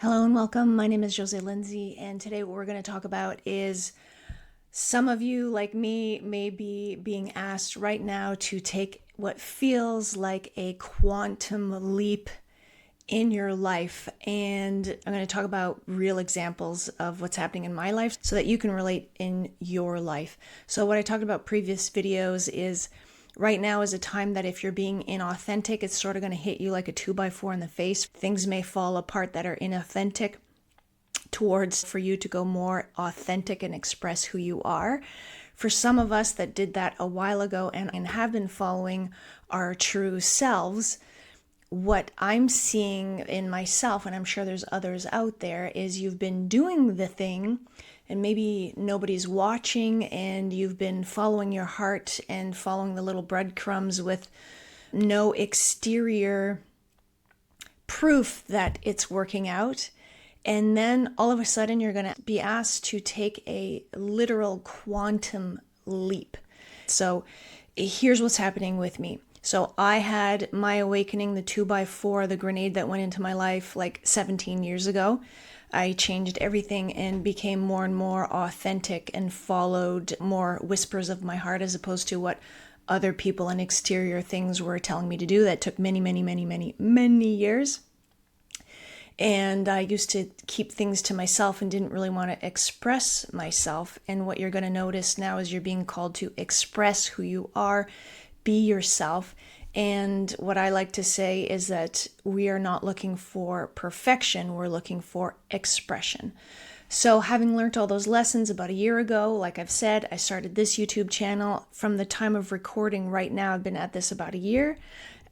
Hello and welcome. My name is Jose Lindsay, and today what we're going to talk about is some of you, like me, may be being asked right now to take what feels like a quantum leap in your life. And I'm going to talk about real examples of what's happening in my life so that you can relate in your life. So, what I talked about previous videos is right now is a time that if you're being inauthentic, it's sort of going to hit you like a 2x4 in the face. Things may fall apart that are inauthentic towards for you to go more authentic and express who you are. For some of us that did that a while ago and have been following our true selves, what I'm seeing in myself, and I'm sure there's others out there, is you've been doing the thing and maybe nobody's watching and you've been following your heart and following the little breadcrumbs with no exterior proof that it's working out. And then all of a sudden you're going to be asked to take a literal quantum leap. So here's what's happening with me. So I had my awakening, the 2x4, the grenade that went into my life like 17 years ago. I changed everything and became more and more authentic and followed more whispers of my heart as opposed to what other people and exterior things were telling me to do. That took many years. And I used to keep things to myself and didn't really want to express myself. And what you're going to notice now is you're being called to express who you are, be yourself. And what I like to say is that we are not looking for perfection, we're looking for expression. So having learned all those lessons about a year ago, like I've said, I started this YouTube channel. From the time of recording right now, I've been at this about a year.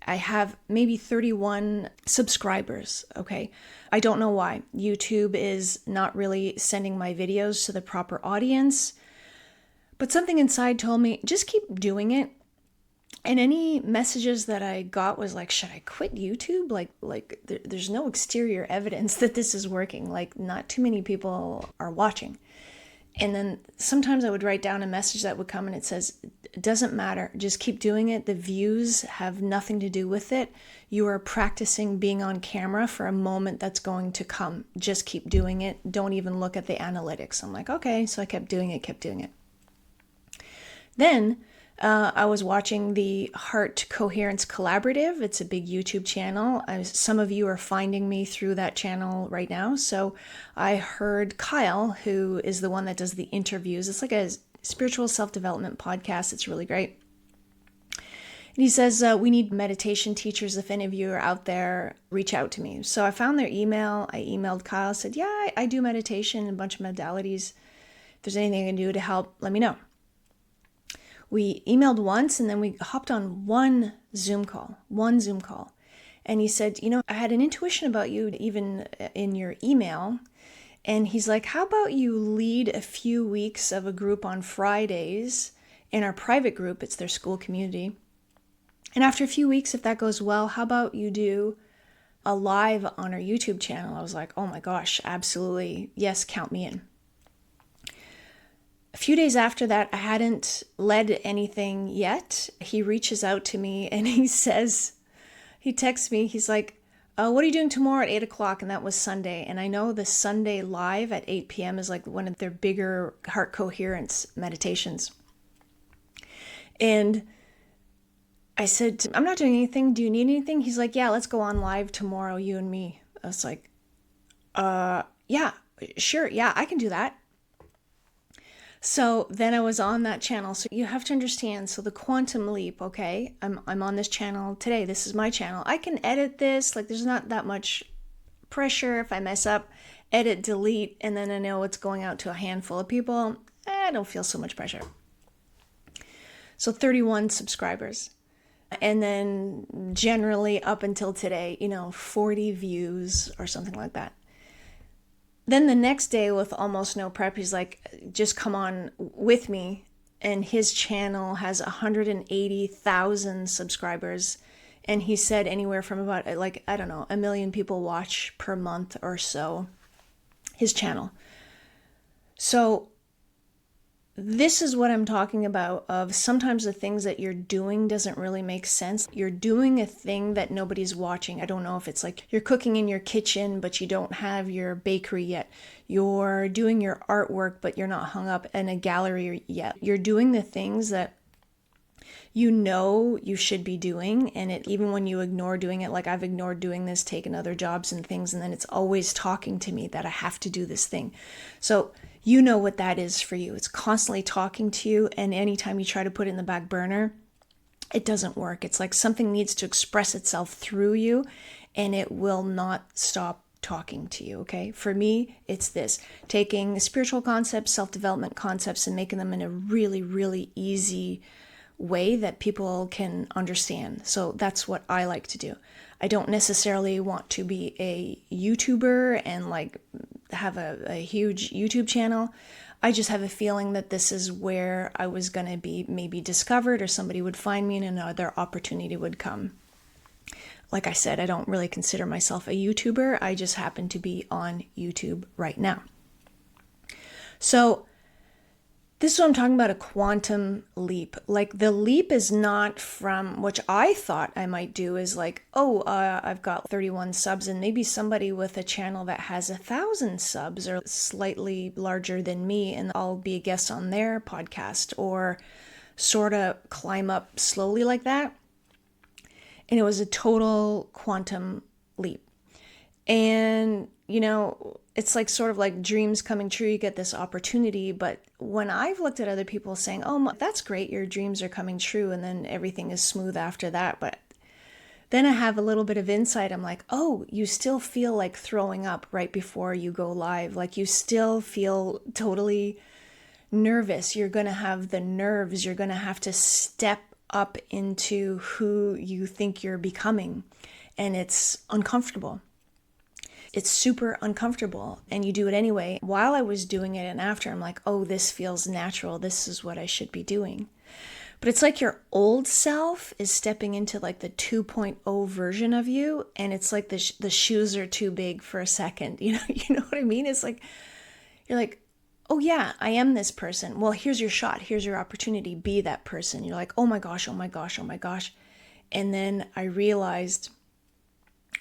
I have maybe 31 subscribers, okay? I don't know why. YouTube is not really sending my videos to the proper audience, but something inside told me, just keep doing it. And any messages that I got was like, should I quit YouTube? There's no exterior evidence that this is working. Like, not too many people are watching. And then sometimes I would write down a message that would come and it says, it doesn't matter, just keep doing it. The views have nothing to do with it. You are practicing being on camera for a moment that's going to come. Just keep doing it. Don't even look at the analytics. I'm like, okay. So I kept doing it. Then I was watching the Heart Coherence Collaborative. It's a big YouTube channel. Some of you are finding me through that channel right now. So I heard Kyle, who is the one that does the interviews. It's like a spiritual self-development podcast. It's really great. And he says, we need meditation teachers. If any of you are out there, reach out to me. So I found their email. I emailed Kyle, said, yeah, I do meditation and a bunch of modalities. If there's anything I can do to help, let me know. We emailed once and then we hopped on one Zoom call. And he said, I had an intuition about you even in your email. And he's like, how about you lead a few weeks of a group on Fridays in our private group? It's their school community. And after a few weeks, if that goes well, how about you do a live on our YouTube channel? I was like, oh my gosh, absolutely. Yes, count me in. A few days after that, I hadn't led anything yet. He reaches out to me and he texts me, he's like, what are you doing tomorrow at 8 o'clock? And that was Sunday. And I know the Sunday live at 8 p.m. is like one of their bigger heart coherence meditations. And I said, I'm not doing anything. Do you need anything? He's like, yeah, let's go on live tomorrow, you and me. I was like, yeah, sure. Yeah, I can do that. So then I was on that channel. So you have to understand, so the quantum leap, okay, I'm on this channel today. This is my channel. I can edit this. Like, there's not that much pressure. If I mess up, edit, delete, and then I know it's going out to a handful of people. I don't feel so much pressure. So 31 subscribers. And then generally up until today, 40 views or something like that. Then the next day, with almost no prep, he's like, just come on with me. And his channel has 180,000 subscribers. And he said anywhere from about, like, I don't know, 1 million people watch per month or so his channel. So this is what I'm talking about, of sometimes the things that you're doing doesn't really make sense. You're doing a thing that nobody's watching. I don't know if it's like you're cooking in your kitchen, but you don't have your bakery yet. You're doing your artwork, but you're not hung up in a gallery yet. You're doing the things that you know you should be doing, and it, even when you ignore doing it, like I've ignored doing this, taken other jobs and things, and then it's always talking to me that I have to do this thing. So you know what that is for you. It's constantly talking to you, and anytime you try to put it in the back burner, it doesn't work. It's like something needs to express itself through you, and it will not stop talking to you. Okay, for me, it's this: taking spiritual concepts, self-development concepts, and making them in a really, really easy way that people can understand. So that's what I like to do. I don't necessarily want to be a YouTuber and like have a huge YouTube channel. I just have a feeling that this is where I was going to be maybe discovered, or somebody would find me and another opportunity would come. Like I said, I don't really consider myself a YouTuber. I just happen to be on YouTube right now. So this is what I'm talking about, a quantum leap. Like the leap is not from, which I thought I might do is like, I've got 31 subs, and maybe somebody with a channel that has 1,000 subs or slightly larger than me, and I'll be a guest on their podcast, or sort of climb up slowly like that. And it was a total quantum leap. And, you know, it's like sort of like dreams coming true. You get this opportunity. But when I've looked at other people saying, oh, that's great, your dreams are coming true, and then everything is smooth after that. But then I have a little bit of insight. I'm like, oh, you still feel like throwing up right before you go live. Like you still feel totally nervous. You're going to have the nerves. You're going to have to step up into who you think you're becoming. And it's uncomfortable. It's super uncomfortable, and you do it anyway. While I was doing it and after, I'm like, oh, this feels natural. This is what I should be doing. But it's like your old self is stepping into like the 2.0 version of you, and it's like the shoes are too big for a second. You know what I mean? It's like, you're like, oh yeah, I am this person. Well, here's your shot. Here's your opportunity. Be that person. You're like, oh my gosh, oh my gosh, oh my gosh. And then I realized,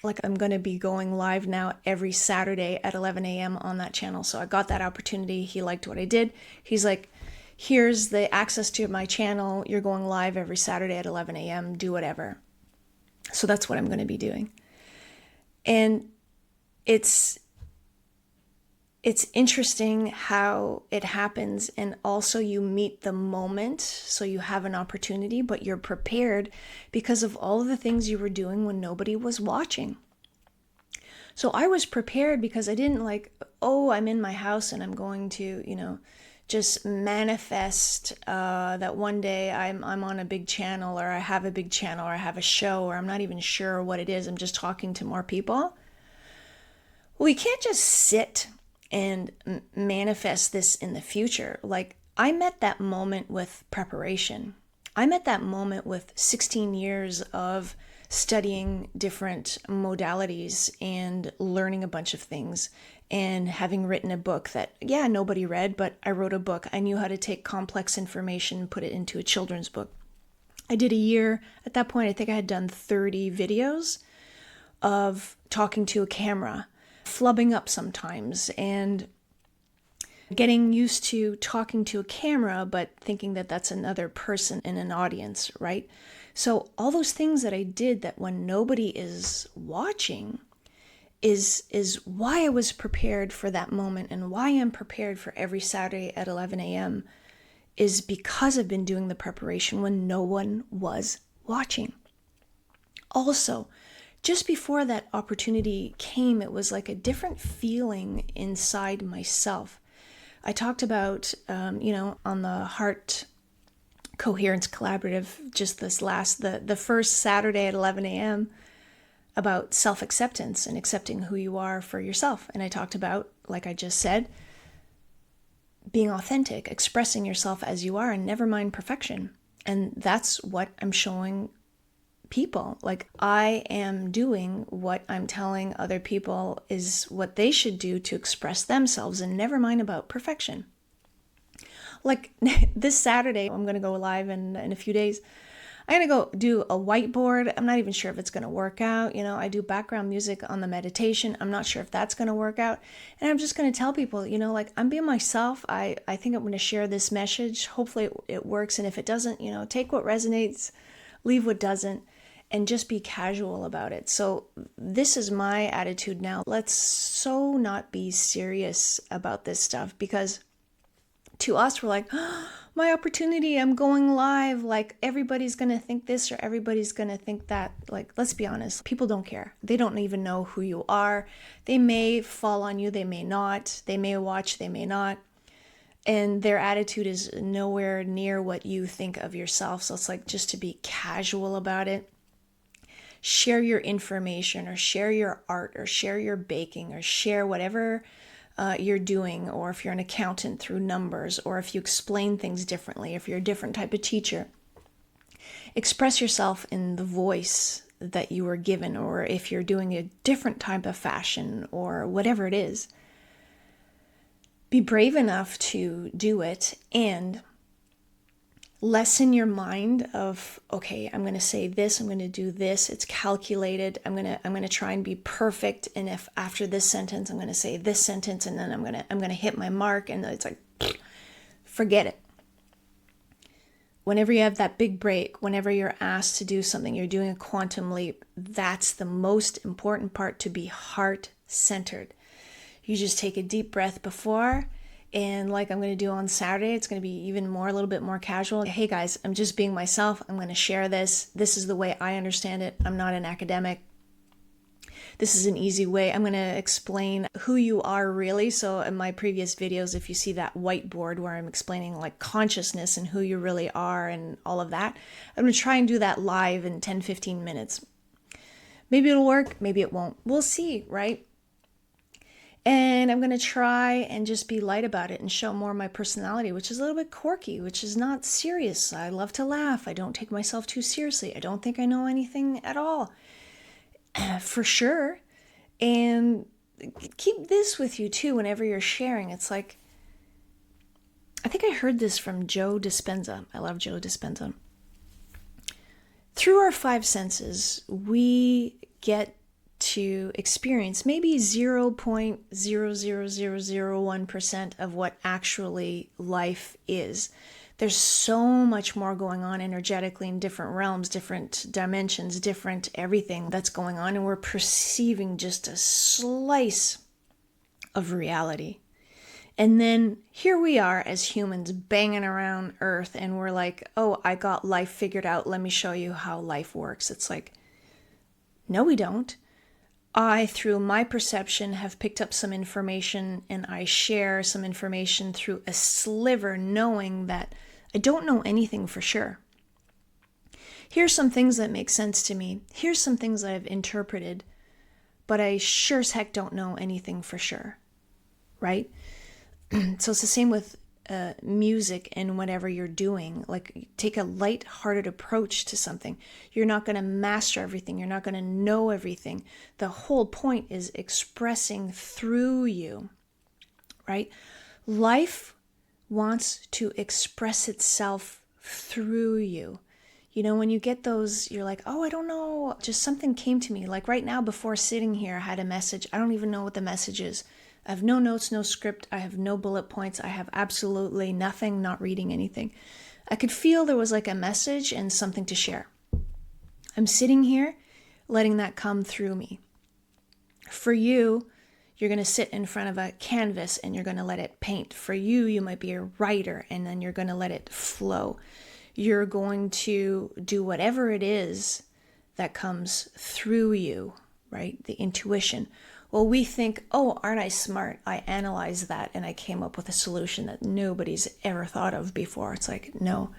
like, I'm going to be going live now every Saturday at 11 a.m. on that channel. So I got that opportunity. He liked what I did. He's like, here's the access to my channel. You're going live every Saturday at 11 a.m. Do whatever. So that's what I'm going to be doing. And it's interesting how it happens, and also you meet the moment, so you have an opportunity, but you're prepared because of all of the things you were doing when nobody was watching. So I was prepared because I didn't like, oh, I'm in my house and I'm going to, just manifest that one day I'm on a big channel, or I have a big channel, or I have a show, or I'm not even sure what it is. I'm just talking to more people. Well, you can't just sit and manifest this in the future. Like, I met that moment with preparation. I met that moment with 16 years of studying different modalities and learning a bunch of things, and having written a book that, yeah, nobody read, but I wrote a book. I knew how to take complex information and put it into a children's book. I did a year. At that point, I think I had done 30 videos of talking to a camera, flubbing up sometimes, and getting used to talking to a camera, but thinking that that's another person in an audience, right? So all those things that I did that when nobody is watching is why I was prepared for that moment, and why I'm prepared for every Saturday at 11 a.m. is because I've been doing the preparation when no one was watching. Also, just before that opportunity came, it was like a different feeling inside myself. I talked about, on the Heart Coherence Collaborative, just the first Saturday at 11 a.m., about self-acceptance and accepting who you are for yourself. And I talked about, like I just said, being authentic, expressing yourself as you are, and never mind perfection. And that's what I'm showing people. Like, I am doing what I'm telling other people is what they should do to express themselves, and never mind about perfection. Like this Saturday, I'm going to go live in a few days. I'm going to go do a whiteboard. I'm not even sure if it's going to work out. I do background music on the meditation. I'm not sure if that's going to work out. And I'm just going to tell people, like I'm being myself. I think I'm going to share this message. Hopefully it works. And if it doesn't, take what resonates, leave what doesn't, and just be casual about it. So this is my attitude now. Let's so not be serious about this stuff, because to us, we're like, oh, my opportunity, I'm going live. Like everybody's going to think this or everybody's going to think that. Like, let's be honest, people don't care. They don't even know who you are. They may fall on you, they may not. They may watch, they may not. And their attitude is nowhere near what you think of yourself. So it's like just to be casual about it. Share your information, or share your art, or share your baking, or share whatever you're doing, or if you're an accountant, through numbers, or if you explain things differently, if you're a different type of teacher. Express yourself in the voice that you were given, or if you're doing a different type of fashion, or whatever it is. Be brave enough to do it, and lessen your mind of, okay, I'm going to say this, I'm going to do this, it's calculated, I'm going to try and be perfect, and if after this sentence I'm going to say this sentence, and then I'm going to hit my mark, and it's like, forget it. Whenever you have that big break, whenever you're asked to do something, you're doing a quantum leap, that's the most important part, to be heart-centered. You just take a deep breath before. And like I'm going to do on Saturday, it's going to be even more, a little bit more casual. Hey guys, I'm just being myself. I'm going to share this. This is the way I understand it. I'm not an academic. This is an easy way. I'm going to explain who you are really. So in my previous videos, if you see that whiteboard where I'm explaining like consciousness and who you really are and all of that, I'm going to try and do that live in 10, 15 minutes. Maybe it'll work. Maybe it won't. We'll see, right? And I'm going to try and just be light about it and show more of my personality, which is a little bit quirky, which is not serious. I love to laugh. I don't take myself too seriously. I don't think I know anything at all, for sure. And keep this with you too whenever you're sharing. It's like, I think I heard this from Joe Dispenza. I love Joe Dispenza. Through our five senses, we get to experience maybe 0.00001% of what actually life is. There's so much more going on energetically in different realms, different dimensions, different everything that's going on, and we're perceiving just a slice of reality. And then here we are as humans banging around Earth, and we're like, oh, I got life figured out. Let me show you how life works. It's like, no, we don't. I, through my perception, have picked up some information, and I share some information through a sliver, knowing that I don't know anything for sure. Here's some things that make sense to me. Here's some things I've interpreted, but I sure as heck don't know anything for sure, right? So it's the same with music and whatever you're doing. Like, take a light-hearted approach to something. You're not going to master everything. You're not going to know everything. The whole point is expressing through you, right? Life wants to express itself through you. When you get those, you're like, oh, I don't know, just something came to me. Like right now, before sitting here, I had a message. I don't even know what the message is. I have no notes, no script. I have no bullet points. I have absolutely nothing, not reading anything. I could feel there was like a message and something to share. I'm sitting here, letting that come through me. For you, you're going to sit in front of a canvas and you're going to let it paint. For you, you might be a writer and then you're going to let it flow. You're going to do whatever it is that comes through you, right? The intuition. Well, we think, oh, aren't I smart? I analyzed that and I came up with a solution that nobody's ever thought of before. It's like, no.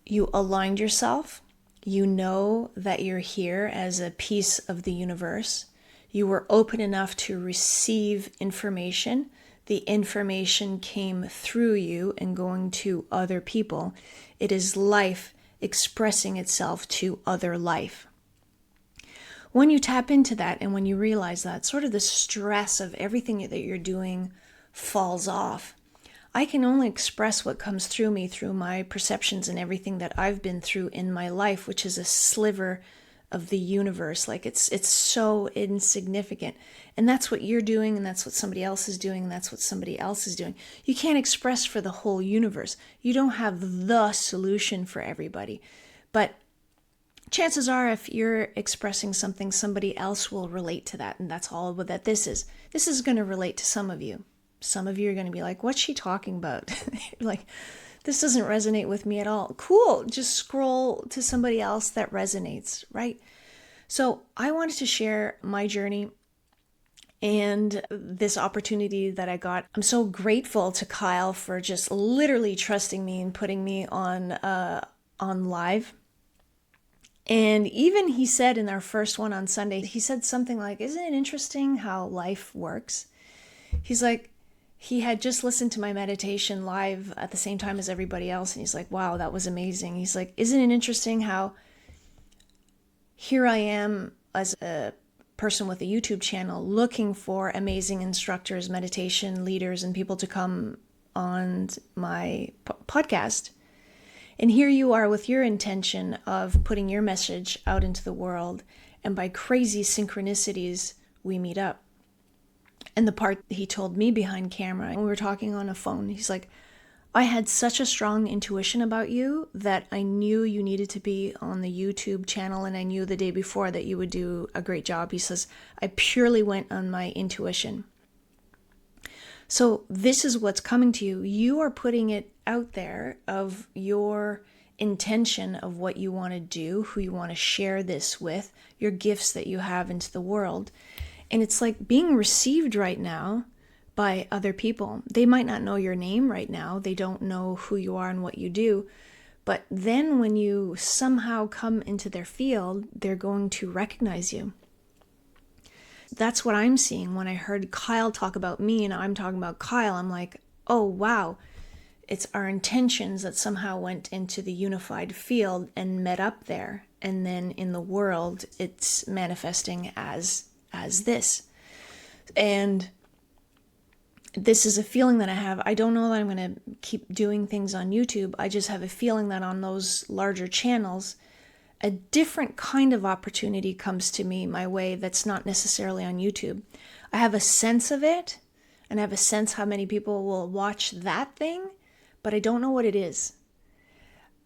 You aligned yourself. You know that you're here as a piece of the universe. You were open enough to receive information. The information came through you and going to other people. It is life expressing itself to other life. When you tap into that and when you realize that, sort of the stress of everything that you're doing falls off. I can only express what comes through me through my perceptions and everything that I've been through in my life, which is a sliver of the universe. Like it's so insignificant. And that's what you're doing, and that's what somebody else is doing, and that's what somebody else is doing. You can't express for the whole universe. You don't have the solution for everybody. But chances are, if you're expressing something, somebody else will relate to that. And that's all that this is. This is going to relate to some of you. Some of you are going to be like, what's she talking about? Like, this doesn't resonate with me at all. Cool. Just scroll to somebody else that resonates, right? So I wanted to share my journey and this opportunity that I got. I'm so grateful to Kyle for just literally trusting me and putting me on live. And even he said in our first one on Sunday, he said something like, isn't it interesting how life works? He's like, he had just listened to my meditation live at the same time as everybody else. And he's like, wow, that was amazing. He's like, isn't it interesting how here I am as a person with a YouTube channel looking for amazing instructors, meditation leaders, and people to come on my podcast. And here you are with your intention of putting your message out into the world. And by crazy synchronicities, we meet up. And the part he told me behind camera, when we were talking on a phone, he's like, I had such a strong intuition about you that I knew you needed to be on the YouTube channel. And I knew the day before that you would do a great job. He says, I purely went on my intuition. So this is what's coming to you. You are putting it out there of your intention of what you want to do, who you want to share this with, your gifts that you have into the world. And it's like being received right now by other people. They might not know your name right now. They don't know who you are and what you do. But then when you somehow come into their field, they're going to recognize you. That's what I'm seeing. When I heard Kyle talk about me and I'm talking about Kyle, I'm like, oh, wow. It's our intentions that somehow went into the unified field and met up there. And then in the world, it's manifesting as this. And this is a feeling that I have. I don't know that I'm going to keep doing things on YouTube. I just have a feeling that on those larger channels, a different kind of opportunity comes to me my way that's not necessarily on YouTube. I have a sense of it, and I have a sense how many people will watch that thing, but I don't know what it is.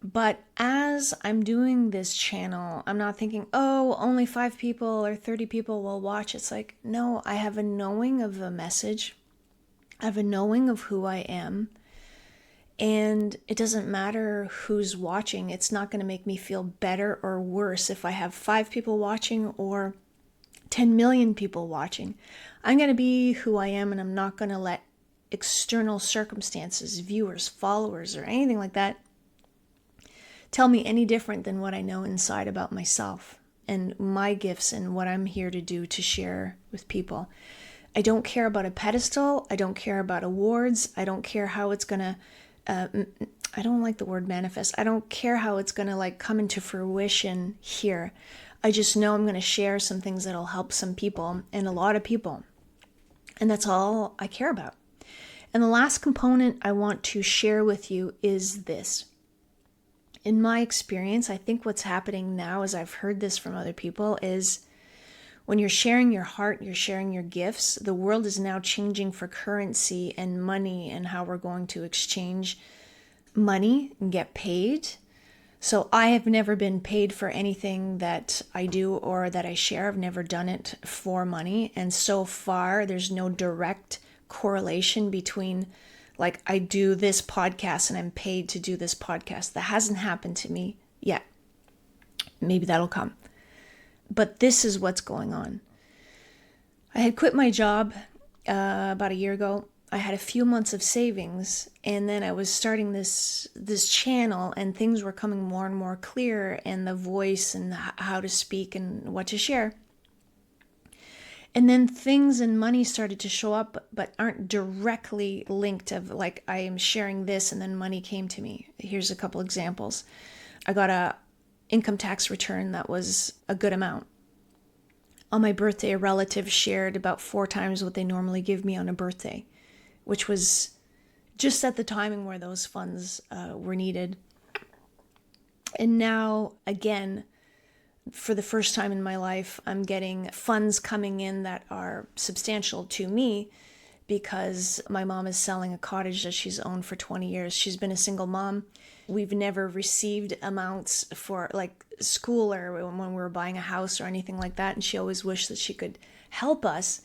But as I'm doing this channel, I'm not thinking, oh, only 5 people or 30 people will watch. It's like, no, I have a knowing of a message. I have a knowing of who I am. And it doesn't matter who's watching. It's not going to make me feel better or worse if I have 5 people watching or 10 million people watching. I'm going to be who I am, and I'm not going to let external circumstances, viewers, followers, or anything like that tell me any different than what I know inside about myself and my gifts and what I'm here to do to share with people. I don't care about a pedestal. I don't care about awards. I don't care how it's going to I don't like the word manifest. I don't care how it's going to like come into fruition here. I just know I'm going to share some things that'll help some people and a lot of people. And that's all I care about. And the last component I want to share with you is this. In my experience, I think what's happening now, as I've heard this from other people, is when you're sharing your heart, you're sharing your gifts, the world is now changing for currency and money and how we're going to exchange money and get paid. So I have never been paid for anything that I do or that I share. I've never done it for money. And so far, there's no direct correlation between like I do this podcast and I'm paid to do this podcast. That hasn't happened to me yet. Maybe that'll come. But this is what's going on. I had quit my job about a year ago. I had a few months of savings, and then I was starting this channel, and things were coming more and more clear, and the voice and how to speak and what to share. And then things and money started to show up, but aren't directly linked of like I am sharing this and then money came to me. Here's a couple examples. I got a income tax return that was a good amount. On my birthday, a relative shared about 4 times what they normally give me on a birthday, which was just at the timing where those funds were needed. And now, again, for the first time in my life, I'm getting funds coming in that are substantial to me because my mom is selling a cottage that she's owned for 20 years. She's been a single mom. We've never received amounts for like school or when we were buying a house or anything like that. And she always wished that she could help us.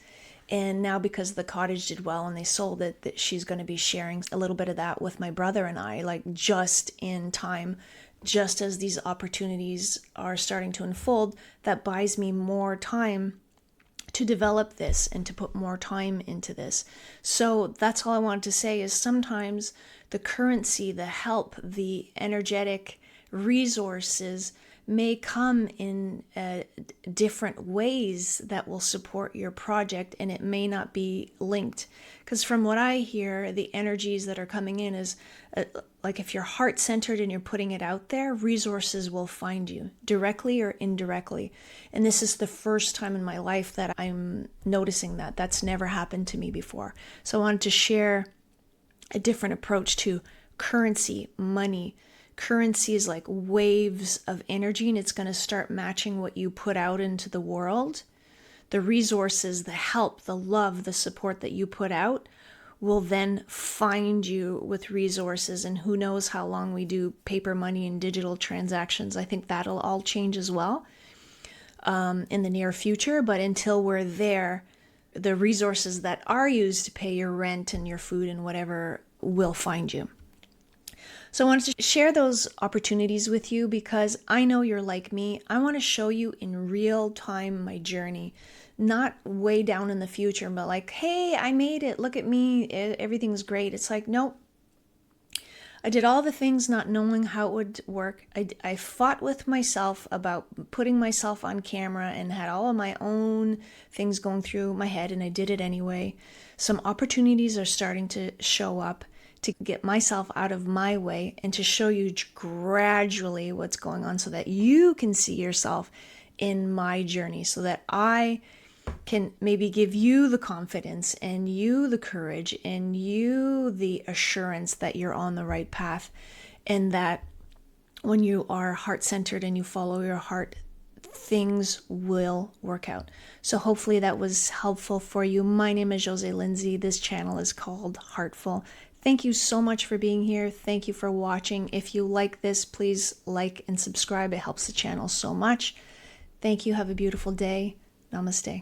And now because the cottage did well and they sold it, that she's going to be sharing a little bit of that with my brother and I, like just in time, just as these opportunities are starting to unfold. That buys me more time to develop this and to put more time into this. So that's all I wanted to say is sometimes the currency, the help, the energetic resources may come in different ways that will support your project, and it may not be linked. Because from what I hear, the energies that are coming in is like if you're heart-centered and you're putting it out there, resources will find you directly or indirectly. And this is the first time in my life that I'm noticing that. That's never happened to me before. So I wanted to share a different approach to currency, money. Currency is like waves of energy, and it's going to start matching what you put out into the world. The resources, the help, the love, the support that you put out will then find you with resources. And who knows how long we do paper money and digital transactions. I think that'll all change as well in the near future. But until we're there, the resources that are used to pay your rent and your food and whatever will find you. So I wanted to share those opportunities with you because I know you're like me. I want to show you in real time my journey, not way down in the future, but like, hey, I made it. Look at me. Everything's great. It's like, nope. I did all the things not knowing how it would work. I fought with myself about putting myself on camera and had all of my own things going through my head, and I did it anyway. Some opportunities are starting to show up to get myself out of my way and to show you gradually what's going on so that you can see yourself in my journey, so that I can maybe give you the confidence and you the courage and you the assurance that you're on the right path, and that when you are heart-centered and you follow your heart, things will work out. So hopefully that was helpful for you. My name is Jose Lindsay. This channel is called Heartful. Thank you so much for being here. Thank you for watching. If you like this, please like and subscribe. It helps the channel so much. Thank you. Have a beautiful day. Namaste.